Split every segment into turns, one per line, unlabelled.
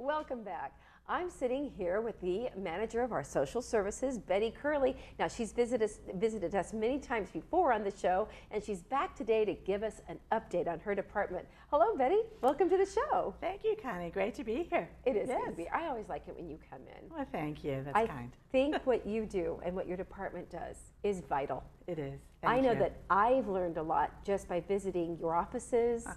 Welcome back. I'm sitting here with the manager of our social services, Betty Curley. Now, she's visited us many times before on the show, and she's back today to give us an update on her department. Hello, Betty. Welcome to the show.
Thank you, Connie. Great to be here.
It is good to be. I always like it when you come in.
Well, thank you. That's kind.
I think what you do and what your department does is vital.
It is.
I know that I've learned a lot just by visiting your offices,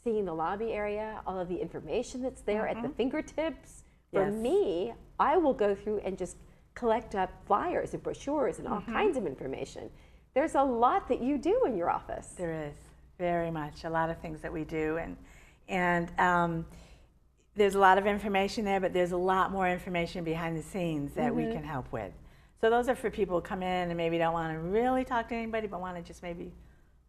seeing the lobby area, all of the information that's there at the fingertips. For me, I will go through and just collect up flyers and brochures and all kinds of information. There's a lot that you do in your office.
There is, very much. A lot of things that we do. And there's a lot of information there, but there's a lot more information behind the scenes that we can help with. So those are for people who come in and maybe don't want to really talk to anybody, but want to just maybe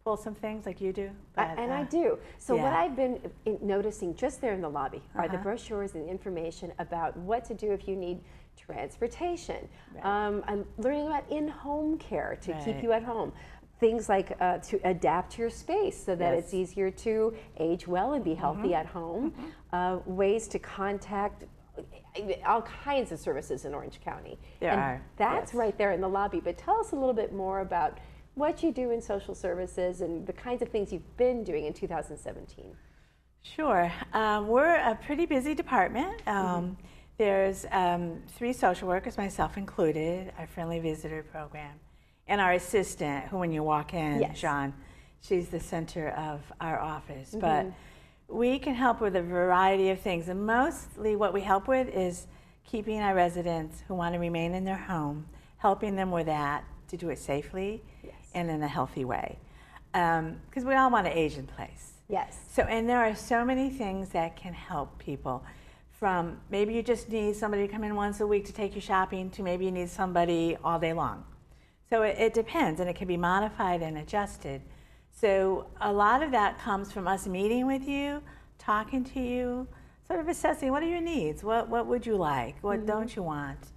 pull some things like you do. But,
and I do. So what I've been noticing just there in the lobby are the brochures and information about what to do if you need transportation. I'm learning about in-home care to keep you at home. Things like to adapt to your space so that it's easier to age well and be healthy at home. Ways to contact all kinds of services in Orange County. That's right there in the lobby. But tell us a little bit more about what you do in social services and the kinds of things you've been doing in 2017.
Sure. We're a pretty busy department. There's 3 social workers, myself included, our friendly visitor program, and our assistant, who when you walk in, Sean, she's the center of our office. But we can help with a variety of things, and mostly what we help with is keeping our residents who want to remain in their home, helping them with that, to do it safely and in a healthy way. Because we all want to age in place. So, and there are so many things that can help people, from maybe you just need somebody to come in once a week to take you shopping, to maybe you need somebody all day long. So it depends, and it can be modified and adjusted. So a lot of that comes from us meeting with you, talking to you, sort of assessing what are your needs, what would you like, what don't you want,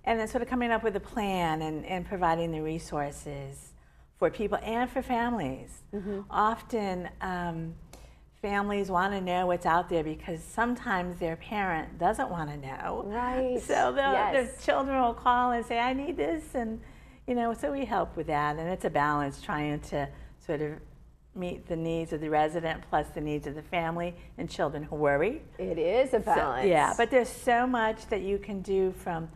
and then sort of coming up with a plan and providing the resources for people and for families. Often families want to know what's out there because sometimes their parent doesn't want to know. So their children will call and say, I need this, and so we help with that. And it's a balance, trying to sort of meet the needs of the resident plus the needs of the family and children who worry.
It is a balance.
So, but there's so much that you can do, from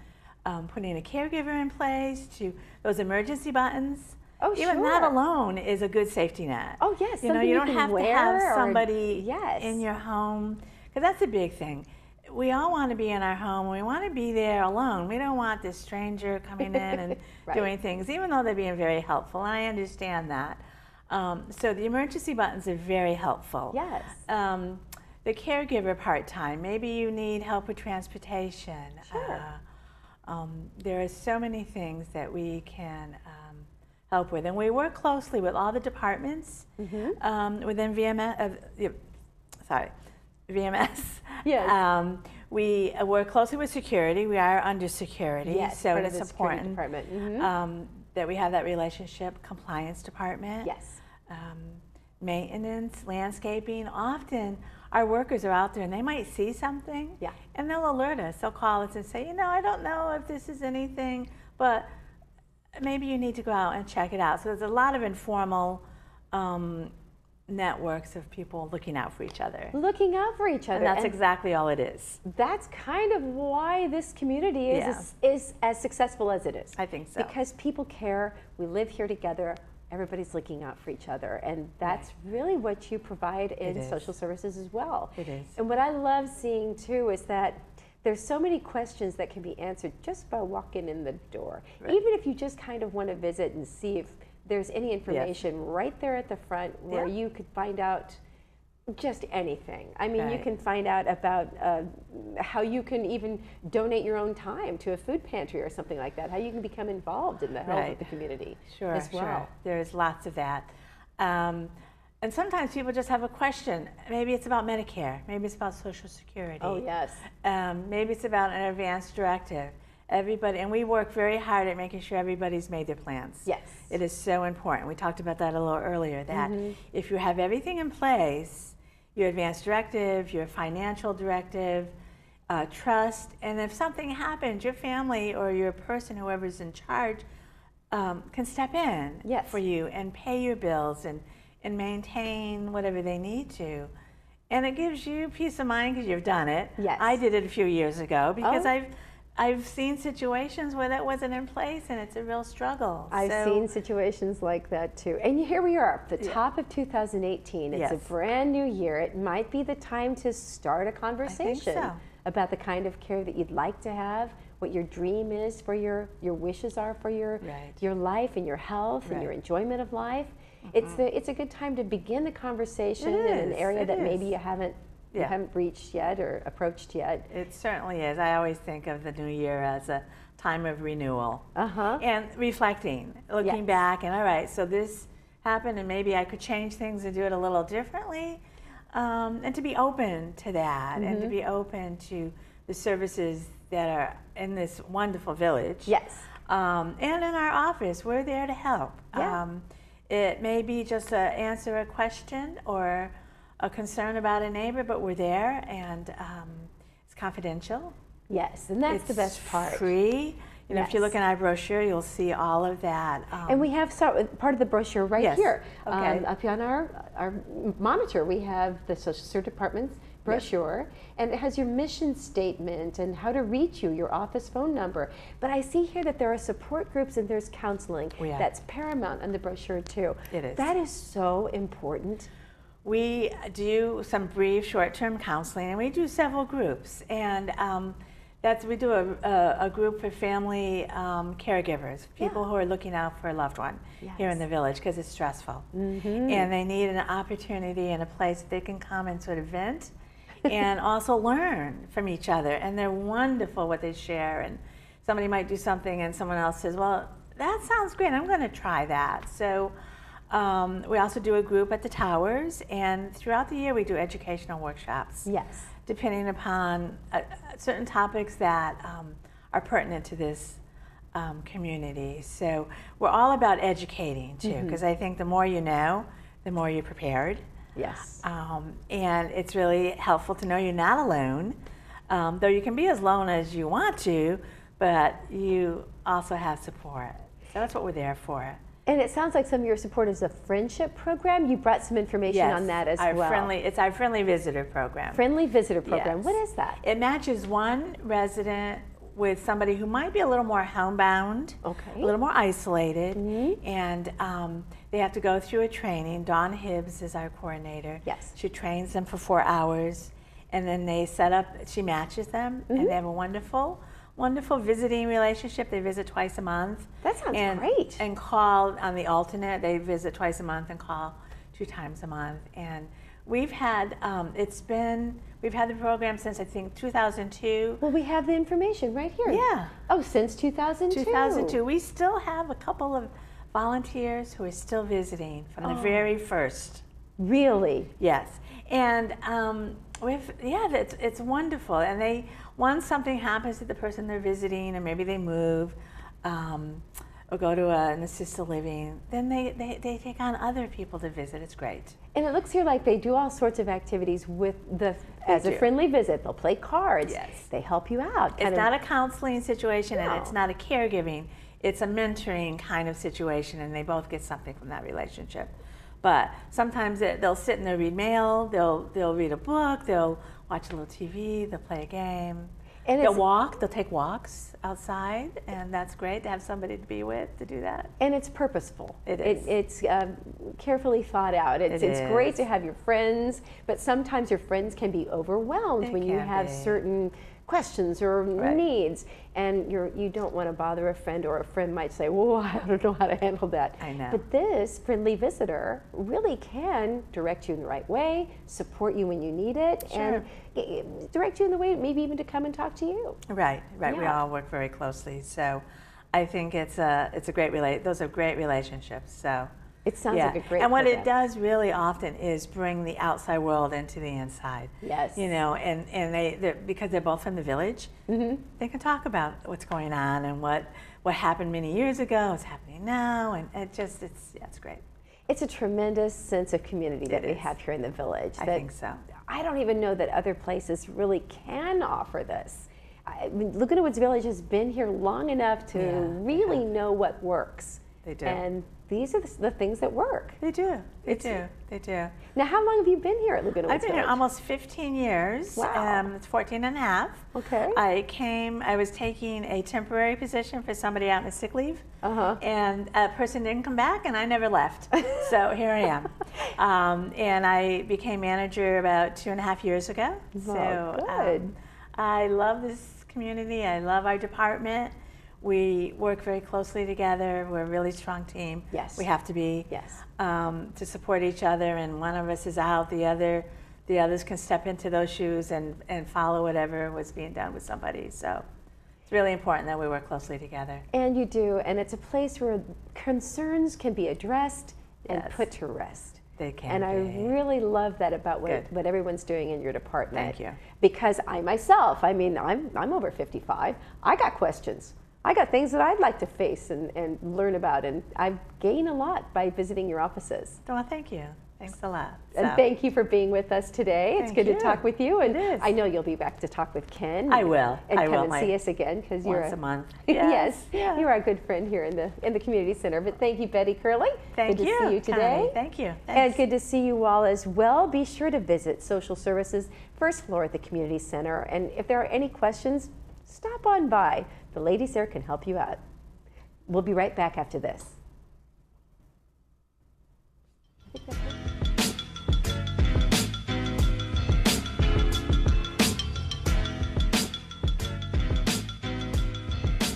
putting a caregiver in place to those emergency buttons. Even that alone is a good safety net. You don't have to have somebody in your home, because that's a big thing. We all want to be in our home. We want to be there alone. We don't want this stranger coming in and doing things, even though they're being very helpful, and I understand that. So the emergency buttons are very helpful. The caregiver part-time, maybe you need help with transportation. There are so many things that we can help with, and we work closely with all the departments within VMS. We work closely with security. We are under security, so it's important that we have that relationship. Compliance department, maintenance, landscaping. Often our workers are out there and they might see something and they'll alert us. They'll call us and say, I don't know if this is anything, but maybe you need to go out and check it out. So there's a lot of informal networks of people looking out for each other. And that's exactly all it is.
That's kind of why this community is as successful as it is.
I think so.
Because people care, we live here together, everybody's looking out for each other, and that's really what you provide in social services as well.
It is.
And what I love seeing too is that there's so many questions that can be answered just by walking in the door. Even if you just kind of want to visit and see if there's any information right there at the front where you could find out just anything. I mean, you can find out about how you can even donate your own time to a food pantry or something like that, how you can become involved in the health of the community as well.
There's lots of that. And sometimes people just have a question. Maybe it's about Medicare. Maybe it's about Social Security. Maybe it's about an advance directive. Everybody, and we work very hard at making sure everybody's made their plans. It is so important. We talked about that a little earlier, that if you have everything in place, your advance directive, your financial directive, trust, and if something happens, your family or your person, whoever's in charge, can step in for you and pay your bills and maintain whatever they need to. And it gives you peace of mind because you've done it.
Yes.
I did it a few years ago because I've seen situations where that wasn't in place, and it's a real struggle.
I've seen situations like that too. And here we are, the top of 2018. It's a brand new year. It might be the time to start a conversation about the kind of care that you'd like to have, what your dream is for your wishes are for your life and your health and your enjoyment of life. It's a good time to begin the conversation in an area that maybe you haven't reached yet or approached yet.
It certainly is. I always think of the new year as a time of renewal and reflecting, looking back, and all right, so this happened and maybe I could change things and do it a little differently, and to be open to that and to be open to the services that are in this wonderful village.
Yes.
And in our office, we're there to help. It may be just to answer a question or a concern about a neighbor, but we're there, and it's confidential.
Yes, and that's the best part.
Free. You know, if you look in our brochure, you'll see all of that.
And we have part of the brochure right here.
Okay.
Up on our monitor, we have the Social Service Department's brochure, and it has your mission statement and how to reach you, your office phone number. But I see here that there are support groups and there's counseling. That's paramount on the brochure too.
It is.
That is so important.
We do some brief short-term counseling, and we do several groups. And we do a group for family caregivers, people who are looking out for a loved one here in the village because it's stressful. And they need an opportunity and a place that they can come and sort of vent and also learn from each other. And they're wonderful what they share. And somebody might do something and someone else says, well, that sounds great, I'm going to try that. So we also do a group at the towers, and throughout the year we do educational workshops.
Yes.
Depending upon certain topics that are pertinent to this community. So we're all about educating too, because I think the more you know, the more you're prepared.
Yes.
And it's really helpful to know you're not alone, though you can be as alone as you want to, but you also have support. So that's what we're there for.
And it sounds like some of your support is a friendship program. You brought some information on that as well.
It's our Friendly Visitor Program.
Friendly Visitor Program. What is that?
It matches one resident with somebody who might be a little more homebound, a little more isolated, and they have to go through a training. Dawn Hibbs is our coordinator.
Yes.
She trains them for 4 hours, and then they set up, she matches them, and they have a wonderful visiting relationship. They visit twice a month.
That sounds great.
And call on the alternate. They visit twice a month and call 2 times a month. And we've had we've had the program since I think 2002.
Well, we have the information right here.
Yeah.
Oh, since 2002.
2002. We still have a couple of volunteers who are still visiting from the very first.
Really?
Yes. And it's wonderful. And once something happens to the person they're visiting, or maybe they move, or go to an assisted living, then they take on other people to visit. It's great.
And it looks here like they do all sorts of activities with as a friendly visit. They'll play cards.
Yes.
They help you out.
It's not a counseling situation, and it's not a caregiving. It's a mentoring kind of situation, and they both get something from that relationship. But sometimes they'll sit and they'll read mail, they'll read a book, they'll watch a little TV, they'll play a game. And they'll take walks outside, and that's great to have somebody to be with to do that.
And it's purposeful.
It is.
It's carefully thought out. It's great to have your friends, but sometimes your friends can be overwhelmed when you have certain questions or needs, and you don't want to bother a friend, or a friend might say, well, I don't know how to handle that.
I know.
But this friendly visitor really can direct you in the right way, support you when you need it, and direct you in the way maybe even to come and talk to you.
Right. Yeah. We all work very closely, so I think it's a great those are great relationships. So
it sounds like a great
And what
program.
it does really often is bring the outside world into the inside.
Yes.
You know, and because they're both from the village, they can talk about what's going on and what happened many years ago, what's happening now, and it's great.
It's a tremendous sense of community that we have here in the village.
I think so.
I don't even know that other places really can offer this. I mean, Laguna Woods Village has been here long enough to really know what works.
They do.
And these are the things that work.
They do. They do. They do.
Now, how long have you been here at Laguna Woods
I've been
Village?
here almost 15 years.
Wow.
It's 14 and a half.
Okay.
I was taking a temporary position for somebody out on sick leave. And a person didn't come back, and I never left. So here I am. And I became manager about 2.5 years ago. So
good.
I love this community. I love our department. We work very closely together. We're a really strong team.
Yes.
We have to be.
Yes.
To support each other, and one of us is out, the others can step into those shoes and follow whatever was being done with somebody. So it's really important that we work closely together.
And you do, and it's a place where concerns can be addressed and put to rest.
They can.
And I really love that about what everyone's doing in your department.
Thank you.
Because I myself, I mean, I'm over 55. I got questions. I got things that I'd like to face and learn about, and I gain a lot by visiting your offices.
Well, thank you. Thanks a lot.
And thank you for being with us today. It's good to talk with you. And
it is.
I know you'll be back to talk with Ken.
I will.
And
I
come
will.
and see us again because you're
once a month.
Yes,
Yeah.
you're our good friend here in the community center. But thank you, Betty Curley.
Thank you.
Good to see you today.
Connie. Thank you. Thanks.
And good to see you all as well. Be sure to visit Social Services, first floor at the community center. And if there are any questions, stop on by. The ladies there can help you out. We'll be right back after this.